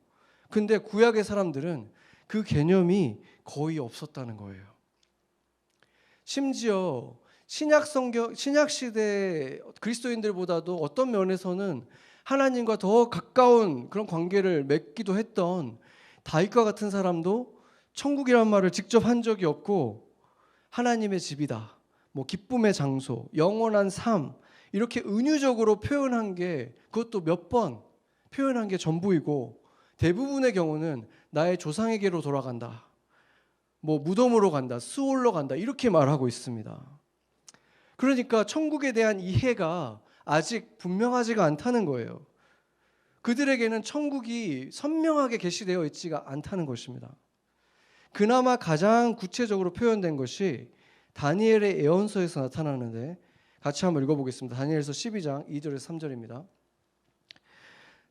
근데 구약의 사람들은 그 개념이 거의 없었다는 거예요. 심지어 신약 시대 그리스도인들보다도 어떤 면에서는 하나님과 더 가까운 그런 관계를 맺기도 했던 다윗과 같은 사람도 천국이란 말을 직접 한 적이 없고, 하나님의 집이다, 기쁨의 장소, 영원한 삶, 이렇게 은유적으로 표현한 게, 그것도 몇 번 표현한 게 전부이고, 대부분의 경우는 나의 조상에게로 돌아간다, 무덤으로 간다, 수올로 간다, 이렇게 말하고 있습니다. 그러니까 천국에 대한 이해가 아직 분명하지가 않다는 거예요. 그들에게는 천국이 선명하게 계시되어 있지가 않다는 것입니다. 그나마 가장 구체적으로 표현된 것이 다니엘의 예언서에서 나타나는데, 같이 한번 읽어보겠습니다. 다니엘서 12장 2절에서 3절입니다.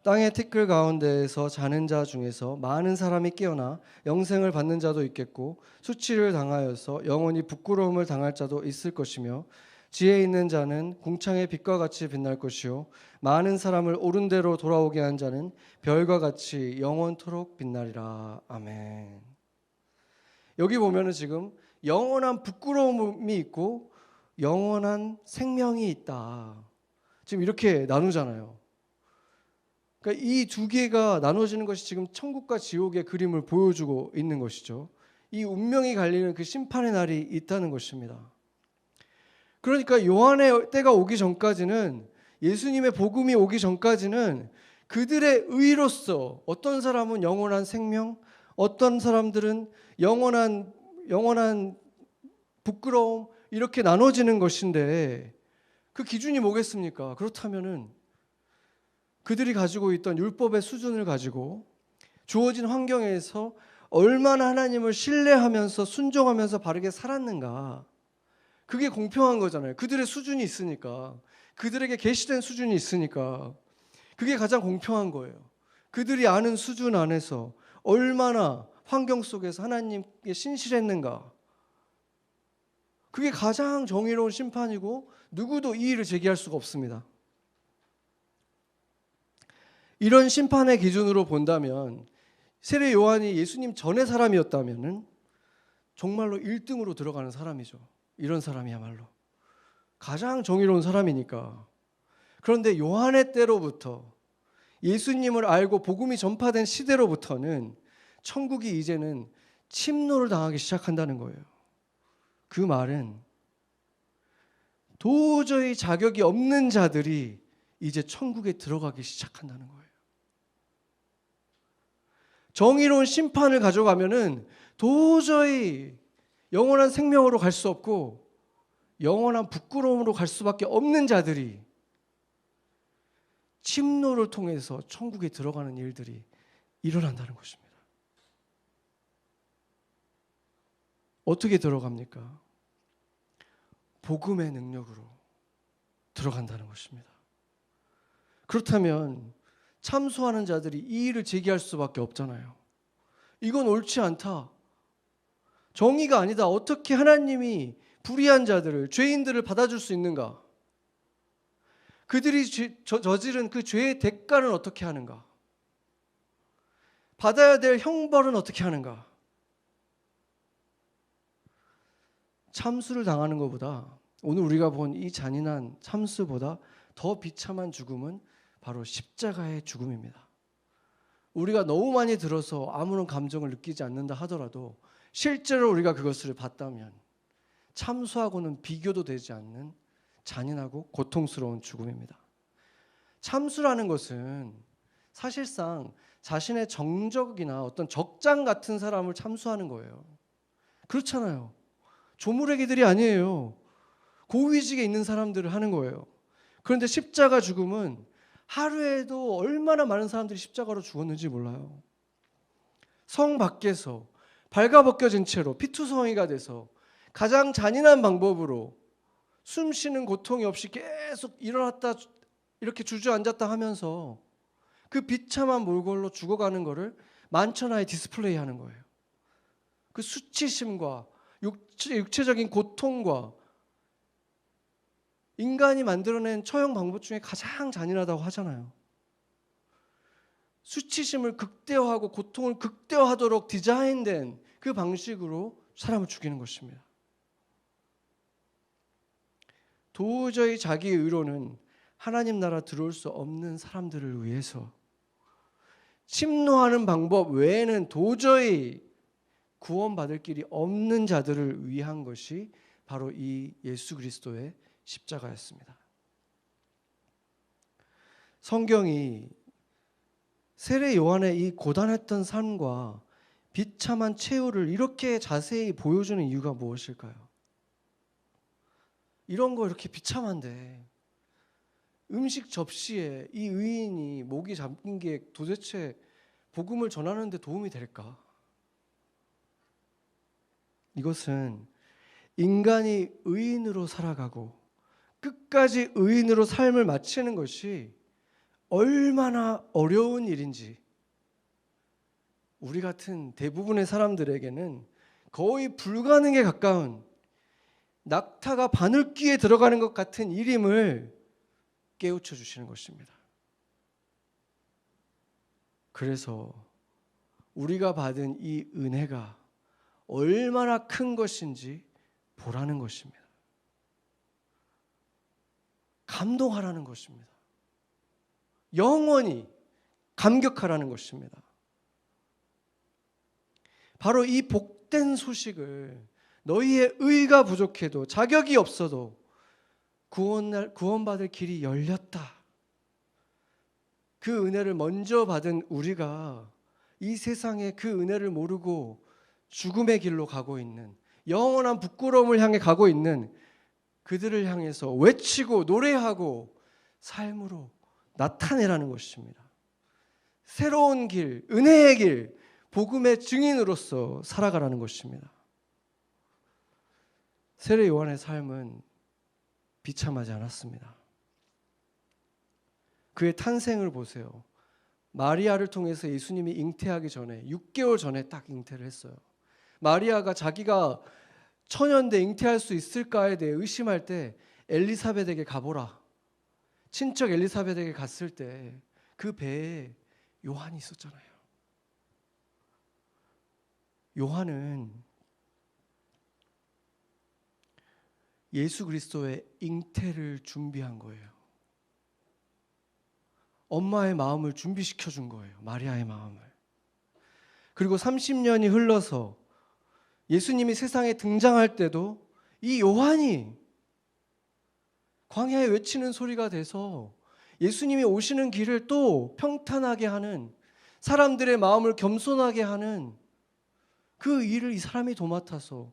땅의 티끌 가운데에서 자는 자 중에서 많은 사람이 깨어나 영생을 받는 자도 있겠고, 수치를 당하여서 영원히 부끄러움을 당할 자도 있을 것이며, 지혜 있는 자는 궁창의 빛과 같이 빛날 것이요 많은 사람을 옳은 대로 돌아오게 한 자는 별과 같이 영원토록 빛나리라. 아멘. 여기 보면은 지금 영원한 부끄러움이 있고 영원한 생명이 있다, 지금 이렇게 나누잖아요. 그러니까 이 두 개가 나눠지는 것이 지금 천국과 지옥의 그림을 보여주고 있는 것이죠. 이 운명이 갈리는 그 심판의 날이 있다는 것입니다. 그러니까 요한의 때가 오기 전까지는, 예수님의 복음이 오기 전까지는 그들의 의로서 어떤 사람은 영원한 생명, 어떤 사람들은 영원한 부끄러움, 이렇게 나눠지는 것인데, 그 기준이 뭐겠습니까? 그렇다면은 그들이 가지고 있던 율법의 수준을 가지고 주어진 환경에서 얼마나 하나님을 신뢰하면서 순종하면서 바르게 살았는가. 그게 공평한 거잖아요. 그들의 수준이 있으니까. 그들에게 계시된 수준이 있으니까. 그게 가장 공평한 거예요. 그들이 아는 수준 안에서 얼마나 환경 속에서 하나님께 신실했는가. 그게 가장 정의로운 심판이고 누구도 이의를 제기할 수가 없습니다. 이런 심판의 기준으로 본다면 세례 요한이 예수님 전의 사람이었다면 정말로 1등으로 들어가는 사람이죠. 이런 사람이야말로 가장 정의로운 사람이니까. 그런데 요한의 때로부터 예수님을 알고 복음이 전파된 시대로부터는 천국이 이제는 침노를 당하기 시작한다는 거예요. 그 말은 도저히 자격이 없는 자들이 이제 천국에 들어가기 시작한다는 거예요. 정의로운 심판을 가져가면은 도저히 영원한 생명으로 갈 수 없고 영원한 부끄러움으로 갈 수밖에 없는 자들이 침노를 통해서 천국에 들어가는 일들이 일어난다는 것입니다. 어떻게 들어갑니까? 복음의 능력으로 들어간다는 것입니다. 그렇다면 참소하는 자들이 이의를 제기할 수밖에 없잖아요. 이건 옳지 않다. 정의가 아니다. 어떻게 하나님이 불의한 자들을, 죄인들을 받아줄 수 있는가? 그들이 저지른 그 죄의 대가는 어떻게 하는가? 받아야 될 형벌은 어떻게 하는가? 참수를 당하는 것보다, 오늘 우리가 본 이 잔인한 참수보다 더 비참한 죽음은 바로 십자가의 죽음입니다. 우리가 너무 많이 들어서 아무런 감정을 느끼지 않는다 하더라도 실제로 우리가 그것을 봤다면 참수하고는 비교도 되지 않는 잔인하고 고통스러운 죽음입니다. 참수라는 것은 사실상 자신의 정적이나 어떤 적장 같은 사람을 참수하는 거예요. 그렇잖아요. 조무래기들이 아니에요. 고위직에 있는 사람들을 하는 거예요. 그런데 십자가 죽음은 하루에도 얼마나 많은 사람들이 십자가로 죽었는지 몰라요. 성 밖에서 발가벗겨진 채로 피투성이가 돼서 가장 잔인한 방법으로 숨 쉬는 고통이 없이 계속 일어났다 이렇게 주저앉았다 하면서 그 비참한 몰골로 죽어가는 것을 만천하에 디스플레이하는 거예요. 그 수치심과 육체적인 고통과 인간이 만들어낸 처형 방법 중에 가장 잔인하다고 하잖아요. 수치심을 극대화하고 고통을 극대화하도록 디자인된 그 방식으로 사람을 죽이는 것입니다. 도저히 자기의 의로는 하나님 나라 들어올 수 없는 사람들을 위해서 침노하는 방법 외에는 도저히 구원받을 길이 없는 자들을 위한 것이 바로 이 예수 그리스도의 십자가였습니다. 성경이 세례 요한의 이 고단했던 삶과 비참한 최후를 이렇게 자세히 보여주는 이유가 무엇일까요? 이런 거 이렇게 비참한데 음식 접시에 이 의인이 목이 잠긴 게 도대체 복음을 전하는 데 도움이 될까? 이것은 인간이 의인으로 살아가고 끝까지 의인으로 삶을 마치는 것이 얼마나 어려운 일인지 우리 같은 대부분의 사람들에게는 거의 불가능에 가까운 낙타가 바늘귀에 들어가는 것 같은 일임을 깨우쳐 주시는 것입니다. 그래서 우리가 받은 이 은혜가 얼마나 큰 것인지 보라는 것입니다. 감동하라는 것입니다. 영원히 감격하라는 것입니다. 바로 이 복된 소식을 너희의 의가 부족해도 자격이 없어도 구원받을 길이 열렸다. 그 은혜를 먼저 받은 우리가 이 세상에 그 은혜를 모르고 죽음의 길로 가고 있는 영원한 부끄러움을 향해 가고 있는 그들을 향해서 외치고 노래하고 삶으로 나타내라는 것입니다. 새로운 길, 은혜의 길, 복음의 증인으로서 살아가라는 것입니다. 세례 요한의 삶은 비참하지 않았습니다. 그의 탄생을 보세요. 마리아를 통해서 예수님이 잉태하기 전에 6개월 전에 딱 잉태를 했어요. 마리아가 자기가 처녀인데 잉태할 수 있을까에 대해 의심할 때 엘리사벳에게 가보라. 친척 엘리사벳에게 갔을 때 그 배에 요한이 있었잖아요. 요한은 예수 그리스도의 잉태를 준비한 거예요. 엄마의 마음을 준비시켜 준 거예요. 마리아의 마음을. 그리고 30년이 흘러서 예수님이 세상에 등장할 때도 이 요한이 광야에 외치는 소리가 돼서 예수님이 오시는 길을 또 평탄하게 하는, 사람들의 마음을 겸손하게 하는 그 일을 이 사람이 도맡아서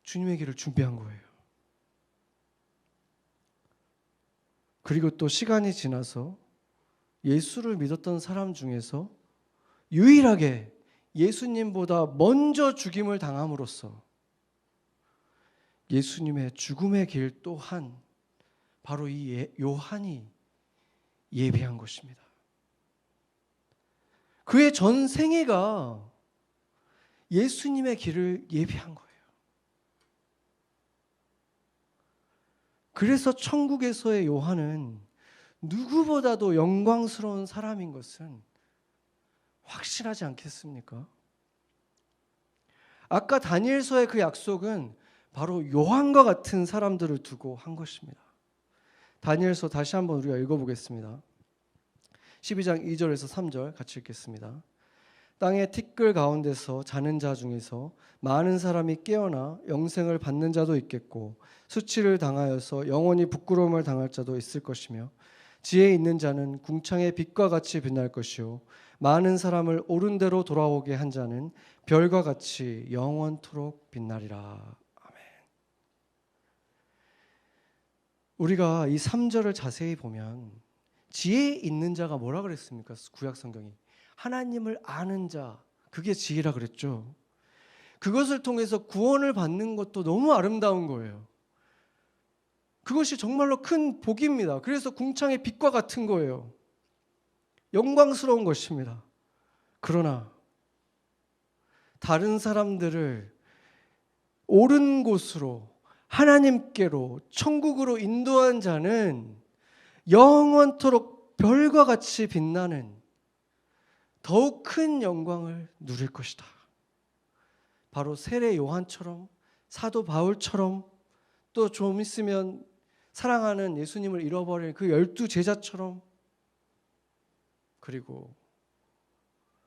주님의 길을 준비한 거예요. 그리고 또 시간이 지나서 예수를 믿었던 사람 중에서 유일하게 예수님보다 먼저 죽임을 당함으로써 예수님의 죽음의 길 또한 바로 이 요한이 예비한 것입니다. 그의 전 생애가 예수님의 길을 예비한 거예요. 그래서 천국에서의 요한은 누구보다도 영광스러운 사람인 것은 확실하지 않겠습니까? 아까 다니엘서의 그 약속은 바로 요한과 같은 사람들을 두고 한 것입니다. 다니엘서 다시 한번 우리가 읽어보겠습니다. 12장 2절에서 3절 같이 읽겠습니다. 땅의 티끌 가운데서 자는 자 중에서 많은 사람이 깨어나 영생을 받는 자도 있겠고 수치를 당하여서 영원히 부끄러움을 당할 자도 있을 것이며 지혜 있는 자는 궁창의 빛과 같이 빛날 것이요 많은 사람을 옳은 대로 돌아오게 한 자는 별과 같이 영원토록 빛나리라. 우리가 이 3절을 자세히 보면 지혜 있는 자가 뭐라 그랬습니까? 구약 성경이 하나님을 아는 자, 그게 지혜라 그랬죠. 그것을 통해서 구원을 받는 것도 너무 아름다운 거예요. 그것이 정말로 큰 복입니다. 그래서 궁창의 빛과 같은 거예요. 영광스러운 것입니다. 그러나 다른 사람들을 옳은 곳으로, 하나님께로, 천국으로 인도한 자는 영원토록 별과 같이 빛나는 더욱 큰 영광을 누릴 것이다. 바로 세례 요한처럼, 사도 바울처럼, 또 좀 있으면 사랑하는 예수님을 잃어버릴 그 12제자처럼, 그리고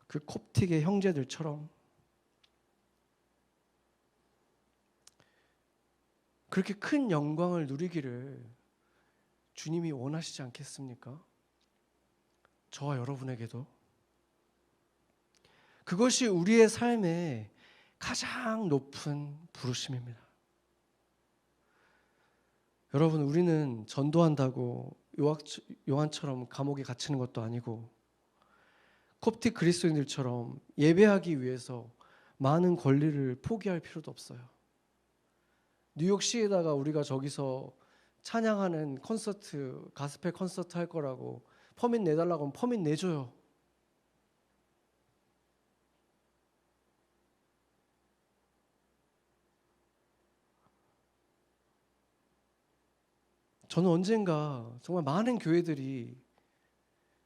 그 콥틱의 형제들처럼 그렇게 큰 영광을 누리기를 주님이 원하시지 않겠습니까? 저와 여러분에게도 그것이 우리의 삶의 가장 높은 부르심입니다. 여러분, 우리는 전도한다고 요한처럼 감옥에 갇히는 것도 아니고 콥틱 그리스도인들처럼 예배하기 위해서 많은 권리를 포기할 필요도 없어요. 뉴욕시에다가 우리가 저기서 찬양하는 콘서트, 가스펠 콘서트 할 거라고 퍼밋 내달라고 하면 퍼밋 내줘요. 저는 언젠가 정말 많은 교회들이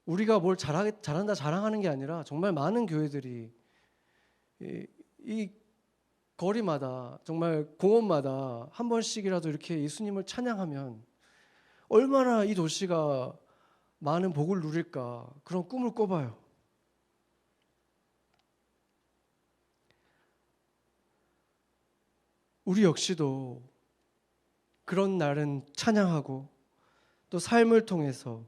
우리가 뭘 잘한다 자랑하는 게 아니라 정말 많은 교회들이 이 거리마다 정말 공원마다 한 번씩이라도 이렇게 예수님을 찬양하면 얼마나 이 도시가 많은 복을 누릴까 그런 꿈을 꿔봐요. 우리 역시도 그런 날은 찬양하고 또 삶을 통해서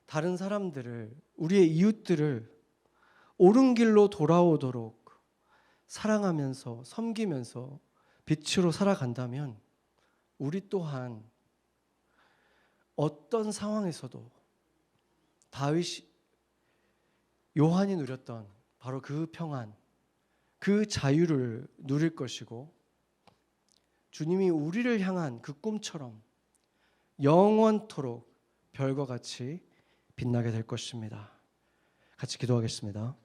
다른 사람들을, 우리의 이웃들을 옳은 길로 돌아오도록 사랑하면서 섬기면서 빛으로 살아간다면 우리 또한 어떤 상황에서도 요한이 누렸던 바로 그 평안, 그 자유를 누릴 것이고 주님이 우리를 향한 그 꿈처럼 영원토록 별과 같이 빛나게 될 것입니다. 같이 기도하겠습니다.